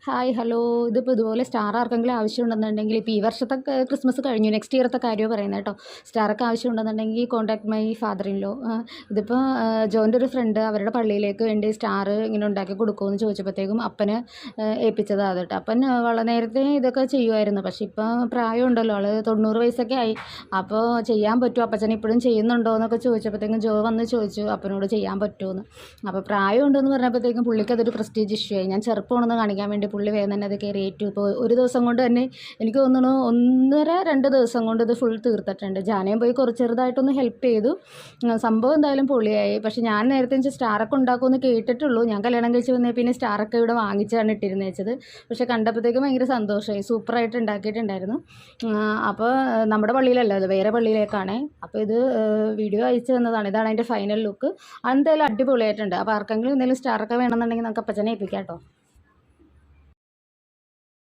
Hi hello ഇതിപ്പോൾ ഇതുപോലെ star ആർക്കെങ്കിലും ആവശ്യമുണ്ടെന്നുണ്ടെങ്കിൽ ഇപ്പോൾ ഈ വർഷത്തെ ക്രിസ്മസ് കഴിഞ്ഞു, നെക്സ്റ്റ് ഇയറത്തെ കാര്യമാണ് പറയുന്നത് കേട്ടോ. സ്റ്റാറൊക്കെ ആവശ്യമുണ്ടെന്നുണ്ടെങ്കിൽ contact my father in law. ഇതിപ്പോൾ ജോൻ്റെ ഒരു ഫ്രണ്ട് അവരുടെ പള്ളിയിലേക്ക് വേണ്ടി സ്റ്റാർ ഇങ്ങനെ ഉണ്ടാക്കി കൊടുക്കുമെന്ന് ചോദിച്ചപ്പോഴത്തേക്കും അപ്പന് ഏൽപ്പിച്ചതാണ് കേട്ടോ. അപ്പൻ വളരെ നേരത്തെ ഇതൊക്കെ ചെയ്യുമായിരുന്നു, പക്ഷേ ഇപ്പോൾ പ്രായമുണ്ടല്ലോ, ആൾ 90 വയസ്സൊക്കെ ആയി. അപ്പോൾ ചെയ്യാൻ പറ്റുമോ, അപ്പച്ചൻ ഇപ്പോഴും ചെയ്യുന്നുണ്ടോ എന്നൊക്കെ ചോദിച്ചപ്പോഴത്തേക്കും ജോ വന്ന് ചോദിച്ചു അപ്പനോട് ചെയ്യാൻ പറ്റുമെന്ന്. അപ്പോൾ പ്രായമുണ്ടെന്ന് പറഞ്ഞപ്പോഴത്തേക്കും പുള്ളിക്ക് അതൊരു പ്രസ്റ്റീജ് ഇഷ്യൂ ആയി. ഞാൻ ചെറുപ്പമാണെന്ന് കാണിക്കാൻ വേണ്ടി പുള്ളി വേഗം തന്നെ അത് കയറി ഏറ്റു. ഇപ്പോൾ ഒരു ദിവസം കൊണ്ട് തന്നെ എനിക്ക് തോന്നുന്നു 1.5-2 ദിവസം കൊണ്ട് ഇത് ഫുൾ തീർത്തിട്ടുണ്ട്. ജാനയും പോയി കുറച്ച് ചെറുതായിട്ടൊന്ന് ഹെൽപ്പ് ചെയ്തു. സംഭവം എന്തായാലും പൊളിയായി. പക്ഷേ ഞാൻ നേരത്തെ സ്റ്റാറൊക്കെ ഉണ്ടാക്കുമെന്ന് കേട്ടിട്ടുള്ളൂ. ഞാൻ കല്യാണം കഴിച്ച് വന്നേ പിന്നെ സ്റ്റാറൊക്കെ ഇവിടെ വാങ്ങിച്ചാണ് ഇട്ടിരുന്ന് വെച്ചത്. പക്ഷേ കണ്ടപ്പോഴത്തേക്കും ഭയങ്കര സന്തോഷമായി, സൂപ്പറായിട്ട് ഉണ്ടാക്കിയിട്ടുണ്ടായിരുന്നു. അപ്പോൾ നമ്മുടെ പള്ളിയിലല്ല, അത് വേറെ പള്ളിയിലേക്കാണ്. അപ്പോൾ ഇത് വീഡിയോ അയച്ചു തന്നതാണ്. ഇതാണ് അതിൻ്റെ ഫൈനൽ ലുക്ക്. എന്തായാലും അടിപൊളിയായിട്ടുണ്ട്. അപ്പോൾ ആർക്കെങ്കിലും എന്തെങ്കിലും സ്റ്റാറൊക്കെ വേണമെന്നുണ്ടെങ്കിൽ നമുക്ക് അപ്പച്ചനെ ഏൽപ്പിക്കാം കേട്ടോ.